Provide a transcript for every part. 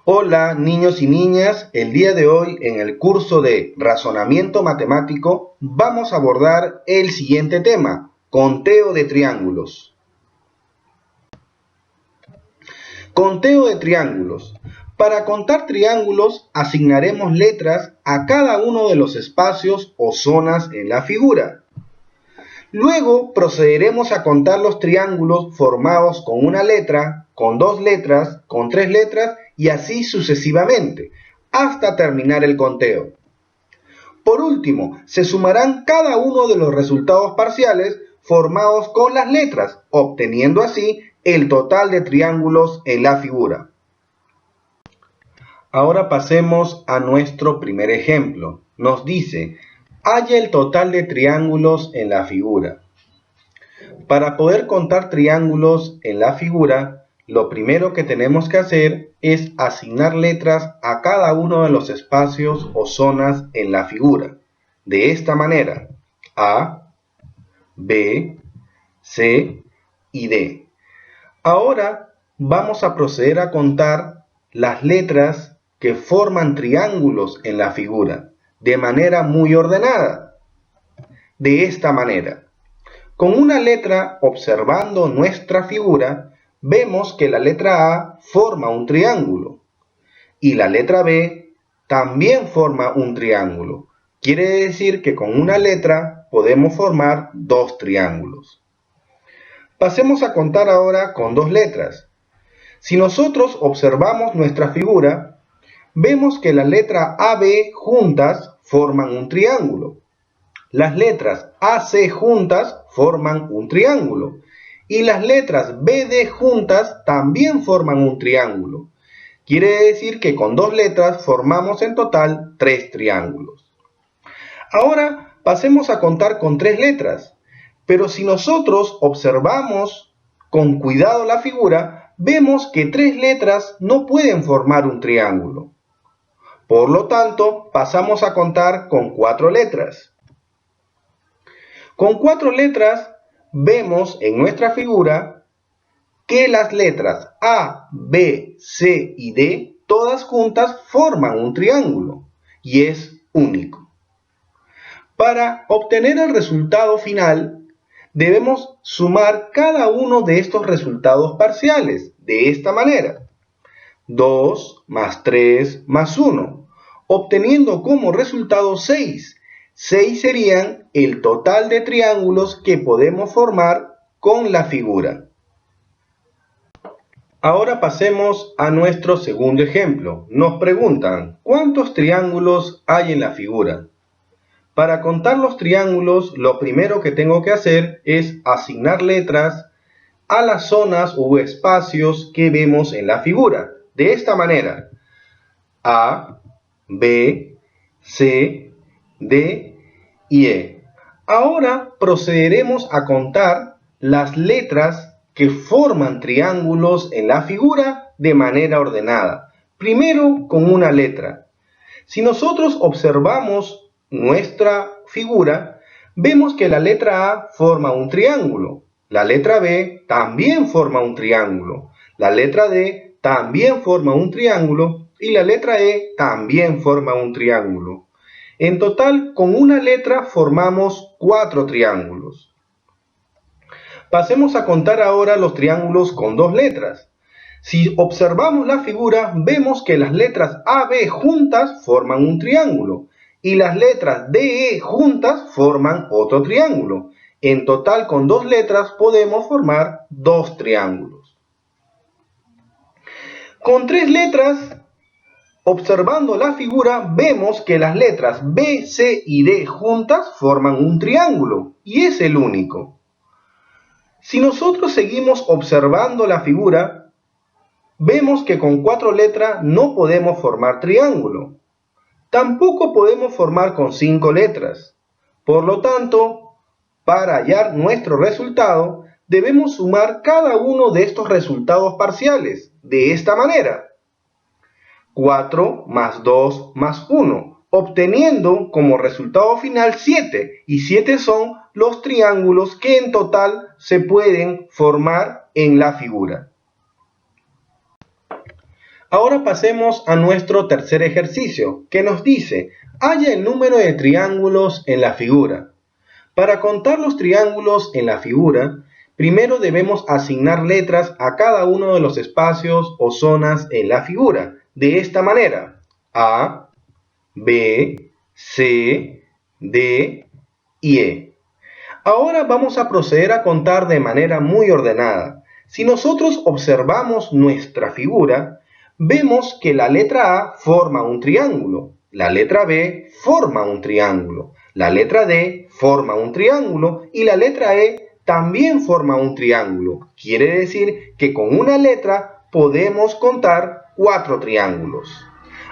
Hola niños y niñas, el día de hoy en el curso de Razonamiento Matemático vamos a abordar el siguiente tema, conteo de triángulos. Conteo de triángulos. Para contar triángulos asignaremos letras a cada uno de los espacios o zonas en la figura. Luego procederemos a contar los triángulos formados con una letra, con dos letras, con tres letras y así sucesivamente, hasta terminar el conteo. Por último, se sumarán cada uno de los resultados parciales formados con las letras, obteniendo así el total de triángulos en la figura. Ahora pasemos a nuestro primer ejemplo. Nos dice, halla el total de triángulos en la figura. Para poder contar triángulos en la figura, lo primero que tenemos que hacer es asignar letras a cada uno de los espacios o zonas en la figura. De esta manera, A, B, C y D. Ahora vamos a proceder a contar las letras que forman triángulos en la figura, de manera muy ordenada. De esta manera. Con una letra, observando nuestra figura, vemos que la letra A forma un triángulo y la letra B también forma un triángulo. Quiere decir que con una letra podemos formar dos triángulos. Pasemos a contar ahora con dos letras. Si nosotros observamos nuestra figura, vemos que la letra AB juntas forman un triángulo. Las letras AC juntas forman un triángulo y las letras BD juntas también forman un triángulo. Quiere decir que con dos letras formamos en total tres triángulos. Ahora pasemos a contar con tres letras, pero si nosotros observamos con cuidado la figura, vemos que tres letras no pueden formar un triángulo. Por lo tanto, pasamos a contar con cuatro letras. Con cuatro letras vemos en nuestra figura que las letras A, B, C y D todas juntas forman un triángulo y es único. Para obtener el resultado final debemos sumar cada uno de estos resultados parciales de esta manera. 2 más 3 más 1, obteniendo como resultado 6. 6 serían el total de triángulos que podemos formar con la figura. Ahora pasemos a nuestro segundo ejemplo. Nos preguntan, ¿cuántos triángulos hay en la figura? Para contar los triángulos, lo primero que tengo que hacer es asignar letras a las zonas u espacios que vemos en la figura. De esta manera, A, B, C, D y E. Ahora procederemos a contar las letras que forman triángulos en la figura de manera ordenada. Primero con una letra. Si nosotros observamos nuestra figura, vemos que la letra A forma un triángulo. La letra B también forma un triángulo. La letra D también forma un triángulo y la letra E también forma un triángulo. En total, con una letra formamos 4 triángulos. Pasemos a contar ahora los triángulos con dos letras. Si observamos la figura, vemos que las letras AB juntas forman un triángulo y las letras DE juntas forman otro triángulo. En total, con dos letras podemos formar dos triángulos. Con tres letras, observando la figura, vemos que las letras B, C y D juntas forman un triángulo y es el único. Si nosotros seguimos observando la figura, vemos que con cuatro letras no podemos formar triángulo. Tampoco podemos formar con 5 letras. Por lo tanto, para hallar nuestro resultado, debemos sumar cada uno de estos resultados parciales, de esta manera. 4 más 2 más 1, obteniendo como resultado final 7, y 7 son los triángulos que en total se pueden formar en la figura. Ahora pasemos a nuestro tercer ejercicio, que nos dice, halla el número de triángulos en la figura. Para contar los triángulos en la figura, primero debemos asignar letras a cada uno de los espacios o zonas en la figura. De esta manera, A, B, C, D y E. Ahora vamos a proceder a contar de manera muy ordenada. Si nosotros observamos nuestra figura, vemos que la letra A forma un triángulo, la letra B forma un triángulo, la letra D forma un triángulo y la letra E también forma un triángulo. Quiere decir que con una letra podemos contar 4 triángulos.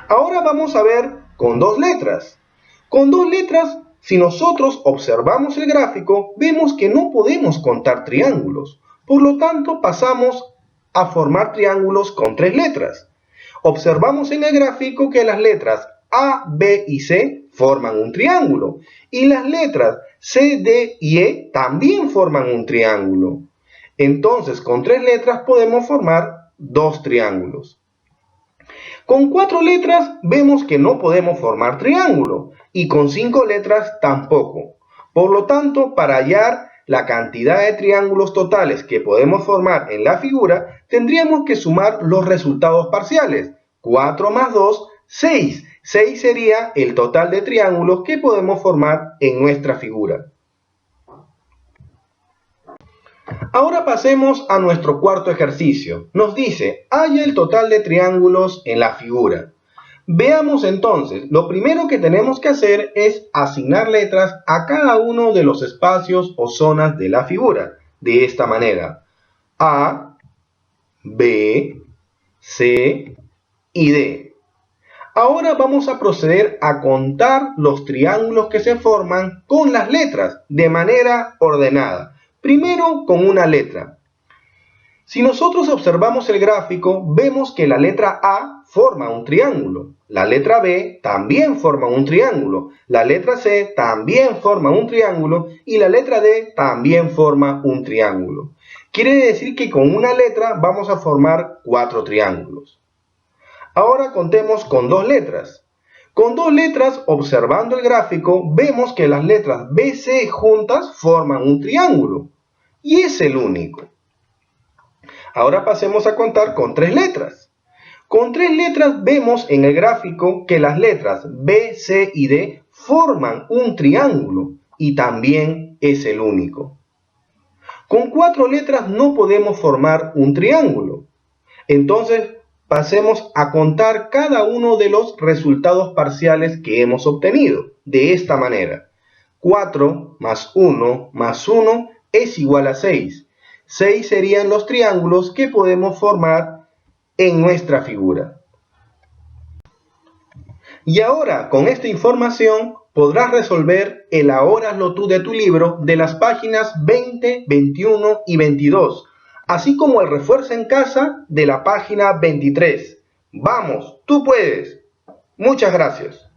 Ahora vamos a ver con 2 letras. Con 2 letras, si nosotros observamos el gráfico, vemos que no podemos contar triángulos. Por lo tanto, pasamos a formar triángulos con 3 letras. Observamos en el gráfico que las letras A, B y C forman un triángulo. Y las letras C, D y E también forman un triángulo. Entonces, con 3 letras podemos formar 2 triángulos. Con 4 letras vemos que no podemos formar triángulo y con 5 letras tampoco. Por lo tanto, para hallar la cantidad de triángulos totales que podemos formar en la figura, tendríamos que sumar los resultados parciales. 4 más 2, 6. 6 sería el total de triángulos que podemos formar en nuestra figura. Ahora pasemos a nuestro cuarto ejercicio. Nos dice, halla el total de triángulos en la figura. Veamos entonces, lo primero que tenemos que hacer es asignar letras a cada uno de los espacios o zonas de la figura. De esta manera, A, B, C y D. Ahora vamos a proceder a contar los triángulos que se forman con las letras de manera ordenada. Primero con una letra. Si nosotros observamos el gráfico, vemos que la letra A forma un triángulo, la letra B también forma un triángulo, la letra C también forma un triángulo y la letra D también forma un triángulo. Quiere decir que con una letra vamos a formar 4 triángulos. Ahora contemos con 2 letras. Con 2 letras, observando el gráfico, vemos que las letras B, C juntas forman un triángulo. Y es el único. Ahora pasemos a contar con 3 letras. Con 3 letras vemos en el gráfico que las letras B, C y D forman un triángulo. Y también es el único. Con 4 letras no podemos formar un triángulo. Entonces, pasemos a contar cada uno de los resultados parciales que hemos obtenido. De esta manera, 4 más 1 más 1 es igual a 6. 6 serían los triángulos que podemos formar en nuestra figura. Y ahora, con esta información, podrás resolver el ahora hazlo tú de tu libro de las páginas 20, 21 y 22. Así como el refuerzo en casa de la página 23. ¡Vamos, tú puedes! Muchas gracias.